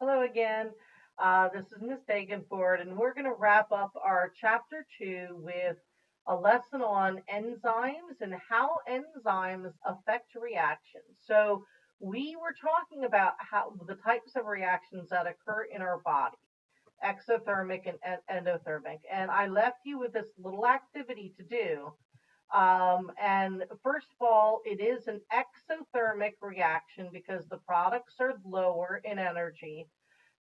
Hello again. This is Miss Dagenford, and we're going to wrap up our chapter 2 with a lesson on enzymes and how enzymes affect reactions. So, we were talking about how the types of reactions that occur in our body, exothermic and endothermic. And I left you with this little activity to do. And first of all, it is an exothermic reaction because the products are lower in energy,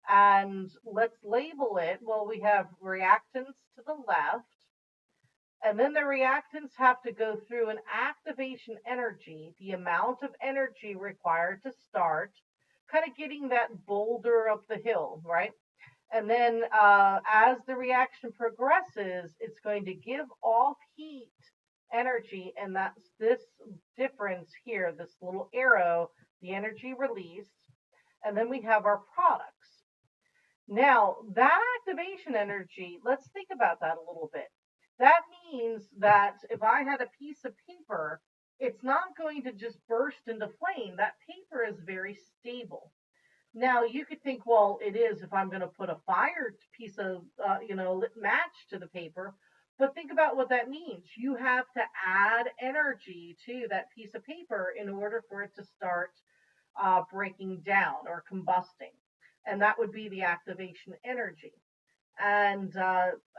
and let's label it. Well, we have reactants to the left, and then the reactants have to go through an activation energy, the amount of energy required to start, kind of getting that boulder up the hill, right? And then as the reaction progresses, it's going to give off heat energy, and that's this difference here, this little arrow, the energy released. And then we have our products. Now, that activation energy, let's think about that a little bit. That means that if I had a piece of paper, it's not going to just burst into flame. That paper is very stable. Now, you could think, well, it is if I'm going to put a fire piece of, lit match to the paper. But think about what that means. You have to add energy to that piece of paper in order for it to start breaking down or combusting. And that would be the activation energy. And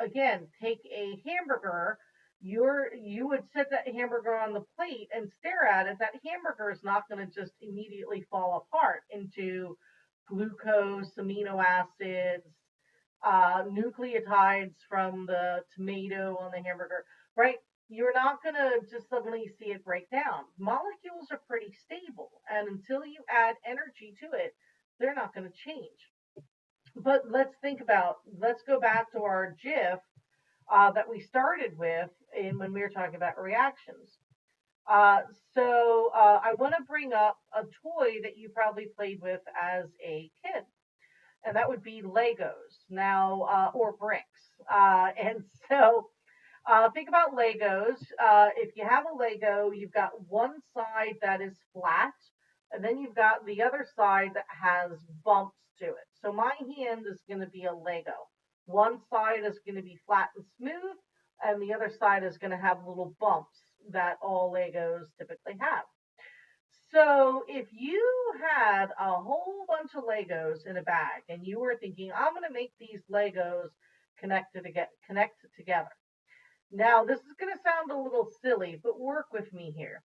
again, take a hamburger. You would set that hamburger on the plate and stare at it. That hamburger is not going to just immediately fall apart into glucose, amino acids, nucleotides from the tomato on the hamburger, right? You're not going to just suddenly see it break down. Molecules are pretty stable, and until you add energy to it, they're not going to change. But let's go back to our GIF that we started with when we were talking about reactions. Uh, I want to bring up a toy that you probably played with as a kid, and that would be Legos now, or bricks. And so think about Legos. If you have a Lego, you've got one side that is flat, and then you've got the other side that has bumps to it. So my hand is going to be a Lego. One side is going to be flat and smooth, and the other side is going to have little bumps that all Legos typically have. So if you had a whole bunch of Legos in a bag and you were thinking, I'm going to make these Legos connect together. Now, this is going to sound a little silly, but work with me here.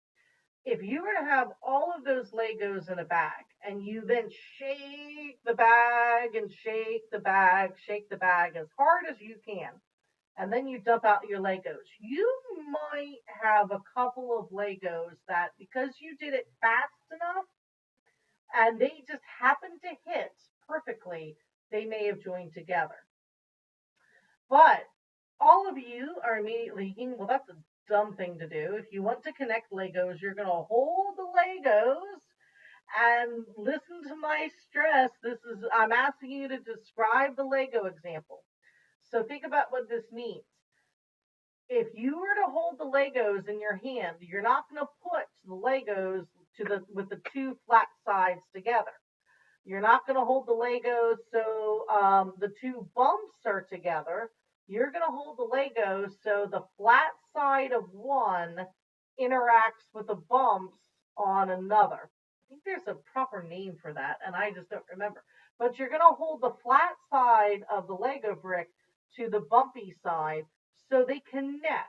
If you were to have all of those Legos in a bag and you then shake the bag and shake the bag as hard as you can, and then you dump out your Legos, you might have a couple of Legos that, because you did it fast enough and they just happened to hit perfectly, they may have joined together. But all of you are immediately thinking, well, that's a dumb thing to do. If you want to connect Legos, you're going to hold the Legos and listen to my stress. I'm asking you to describe the Lego example. So think about what this means. If you were to hold the Legos in your hand, you're not going to put the Legos with the two flat sides together. You're not going to hold the Legos so the two bumps are together. You're going to hold the Legos so the flat side of one interacts with the bumps on another. I think there's a proper name for that, and I just don't remember. But you're going to hold the flat side of the Lego brick to the bumpy side so they connect.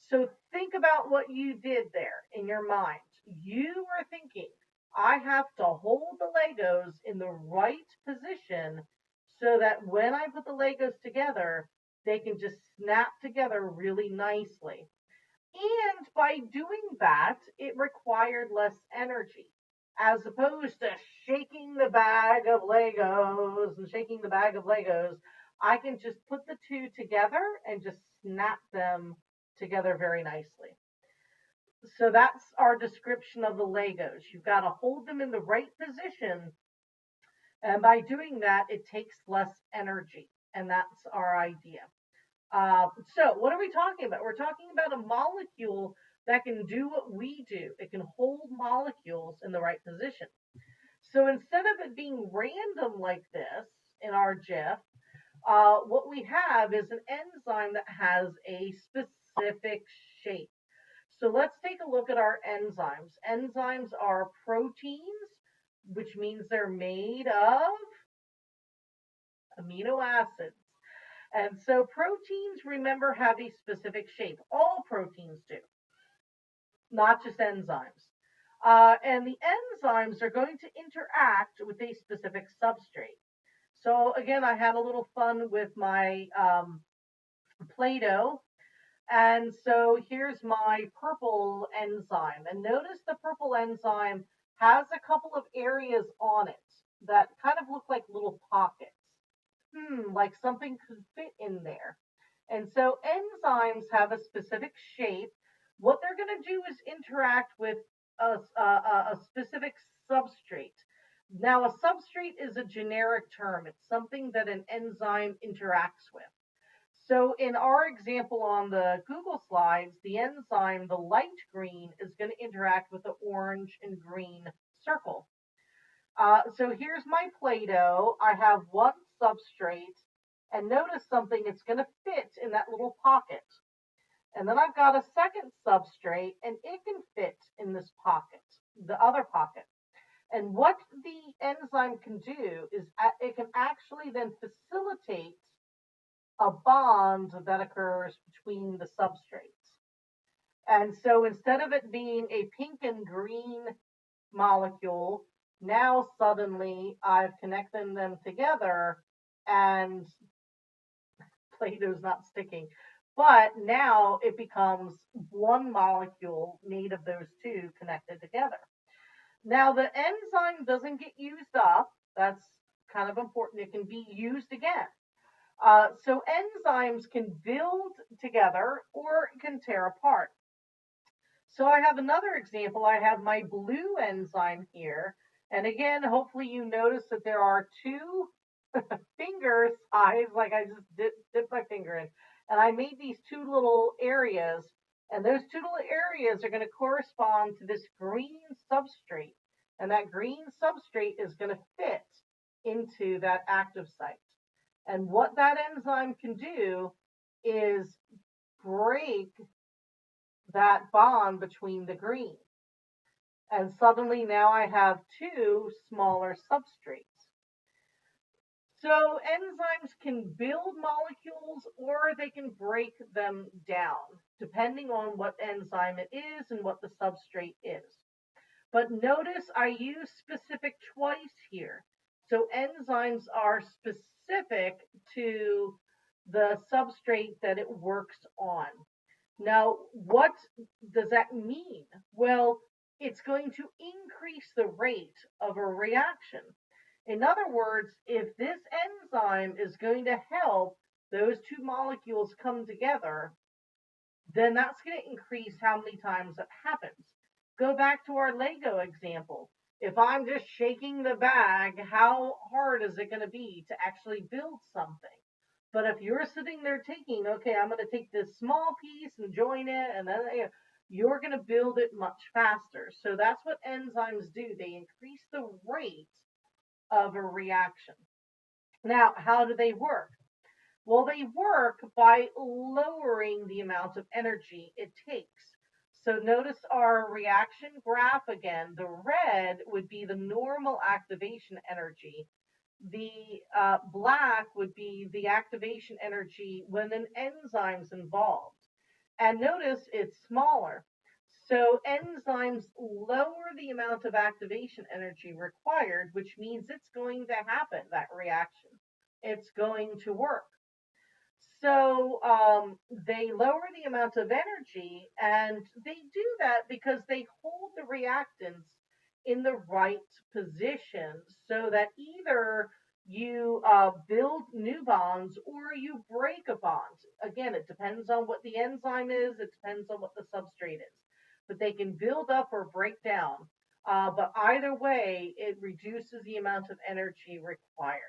So think about what you did there in your mind. You were thinking, I have to hold the Legos in the right position so that when I put the Legos together, they can just snap together really nicely. And by doing that, it required less energy as opposed to shaking the bag of Legos and shaking the bag of Legos. I can just put the two together and just snap them together very nicely. So that's our description of the Legos. You've got to hold them in the right position. And by doing that, it takes less energy. And that's our idea. So what are we talking about? We're talking about a molecule that can do what we do. It can hold molecules in the right position. So instead of it being random like this in our GIF, what we have is an enzyme that has a specific shape. So let's take a look at our enzymes. Enzymes are proteins, which means they're made of amino acids. And so proteins, remember, have a specific shape. All proteins do, not just enzymes. And the enzymes are going to interact with a specific substrate. So again, I had a little fun with my Play-Doh. And so here's my purple enzyme. And notice the purple enzyme has a couple of areas on it that kind of look like little pockets. Like something could fit in there. And so enzymes have a specific shape. What they're going to do is interact with a specific substrate. Now, a substrate is a generic term. It's something that an enzyme interacts with. So in our example on the Google slides, the enzyme, the light green, is going to interact with the orange and green circle. So here's my Play-Doh. I have one substrate, and notice something, it's going to fit in that little pocket. And then I've got a second substrate, and it can fit in this pocket, the other pocket. And what the enzyme can do is it can actually then facilitate a bond that occurs between the substrates. And so instead of it being a pink and green molecule, now suddenly I've connected them together and Play-Doh's not sticking. But now it becomes one molecule made of those two connected together. Now the enzyme doesn't get used up. That's kind of important. It can be used again. So enzymes can build together or can tear apart. So I have another example. I have my blue enzyme here. And again, hopefully you notice that there are two finger size, like I just dipped my finger in. And I made these two little areas. And those two little areas are going to correspond to this green substrate. And that green substrate is going to fit into that active site. And what that enzyme can do is break that bond between the green. And suddenly now I have two smaller substrates. So enzymes can build molecules or they can break them down, depending on what enzyme it is and what the substrate is. But notice I use specific twice here. So enzymes are specific to the substrate that it works on. Now, what does that mean? Well, it's going to increase the rate of a reaction. In other words, if this enzyme is going to help those two molecules come together, then that's going to increase how many times it happens. Go back to our Lego example. If I'm just shaking the bag, how hard is it going to be to actually build something? But if you're sitting there taking, okay, I'm going to take this small piece and join it, and then you're going to build it much faster. So that's what enzymes do. They increase the rate of a reaction. Now, how do they work? Well, they work by lowering the amount of energy it takes. So notice our reaction graph again. The red would be the normal activation energy. The black would be the activation energy when an enzyme's involved. And notice it's smaller. So enzymes lower the amount of activation energy required, which means it's going to happen, that reaction. It's going to work. So they lower the amount of energy, and they do that because they hold the reactants in the right position so that either you build new bonds or you break a bond. Again, it depends on what the enzyme is, it depends on what the substrate is. But they can build up or break down. But either way, it reduces the amount of energy required.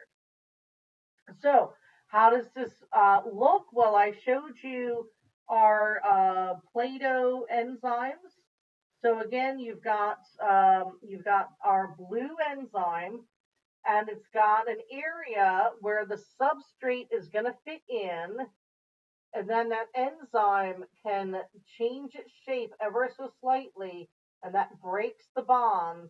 So, how does this look? Well, I showed you our Play-Doh enzymes. So again, you've got our blue enzyme, and it's got an area where the substrate is going to fit in, and then that enzyme can change its shape ever so slightly, and that breaks the bond,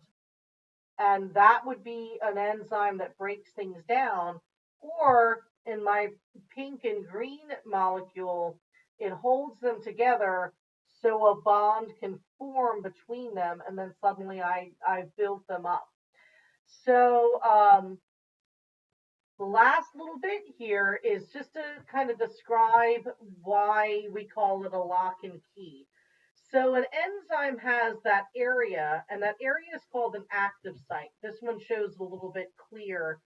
and that would be an enzyme that breaks things down. Or in my pink and green molecule, it holds them together so a bond can form between them, and then suddenly I've built them up. So the last little bit here is just to kind of describe why we call it a lock and key. So an enzyme has that area, and that area is called an active site. This one shows a little bit clear.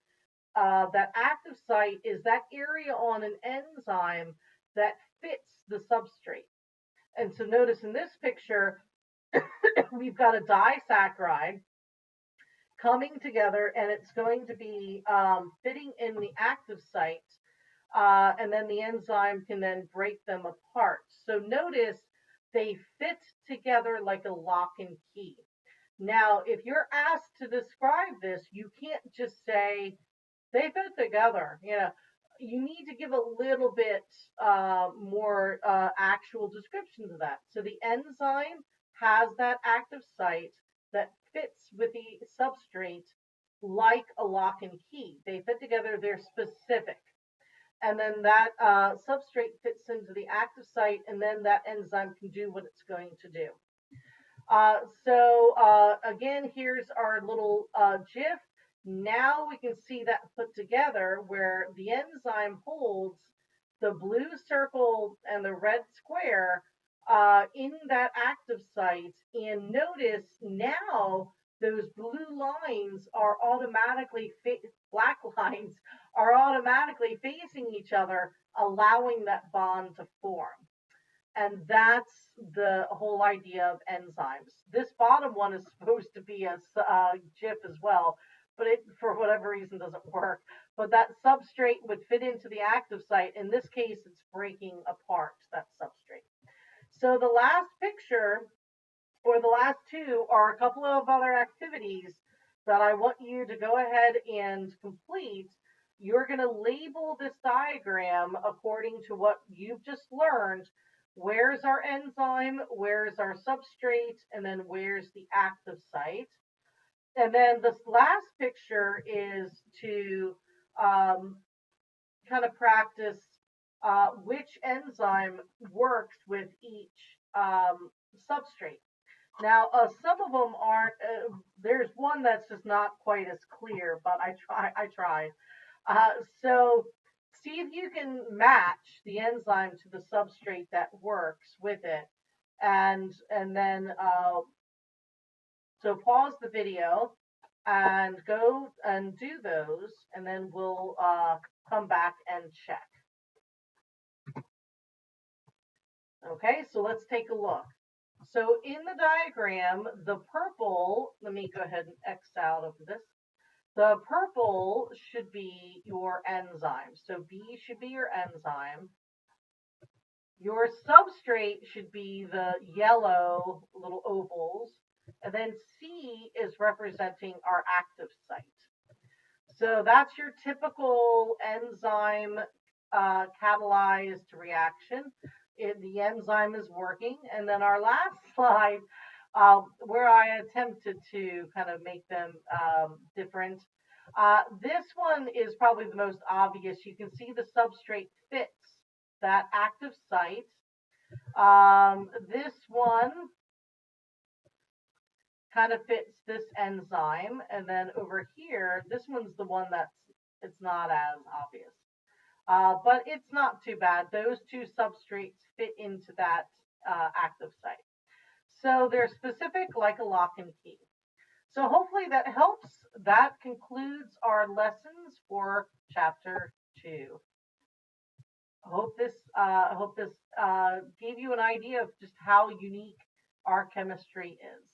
That active site is that area on an enzyme that fits the substrate. And so notice in this picture, we've got a disaccharide coming together, and it's going to be fitting in the active site, and then the enzyme can then break them apart. So notice they fit together like a lock and key. Now, if you're asked to describe this, you can't just say they fit together. You need to give a little bit more actual description to that. So the enzyme has that active site that fits with the substrate like a lock and key. They fit together, they're specific. And then that substrate fits into the active site, and then that enzyme can do what it's going to do. Again, here's our little GIF. Now we can see that put together where the enzyme holds the blue circle and the red square in that active site. And notice now those blue lines are automatically, black lines are automatically facing each other, allowing that bond to form. And that's the whole idea of enzymes. This bottom one is supposed to be a GIF as well, but it, for whatever reason, doesn't work. But that substrate would fit into the active site. In this case, it's breaking apart that substrate. So the last picture, or the last two, are a couple of other activities that I want you to go ahead and complete. You're going to label this diagram according to what you've just learned. Where's our enzyme? Where's our substrate? And then where's the active site? And then this last picture is to kind of practice which enzyme works with each substrate. Now, some of them aren't. There's one that's just not quite as clear, but I tried. So see if you can match the enzyme to the substrate that works with it, and then so pause the video and go and do those, and then we'll come back and check. Okay, so let's take a look. So in the diagram, the purple, let me go ahead and X out of this. The purple should be your enzyme. So B should be your enzyme. Your substrate should be the yellow little ovals. And then C is representing our active site. So that's your typical enzyme catalyzed reaction. The enzyme is working. And then our last slide, where I attempted to kind of make them different. This one is probably the most obvious. You can see the substrate fits that active site. This one kind of fits this enzyme. And then over here, this one's the one it's not as obvious. But it's not too bad. Those two substrates fit into that active site. So they're specific like a lock and key. So hopefully that helps. That concludes our lessons for chapter 2. I hope this gave you an idea of just how unique our chemistry is.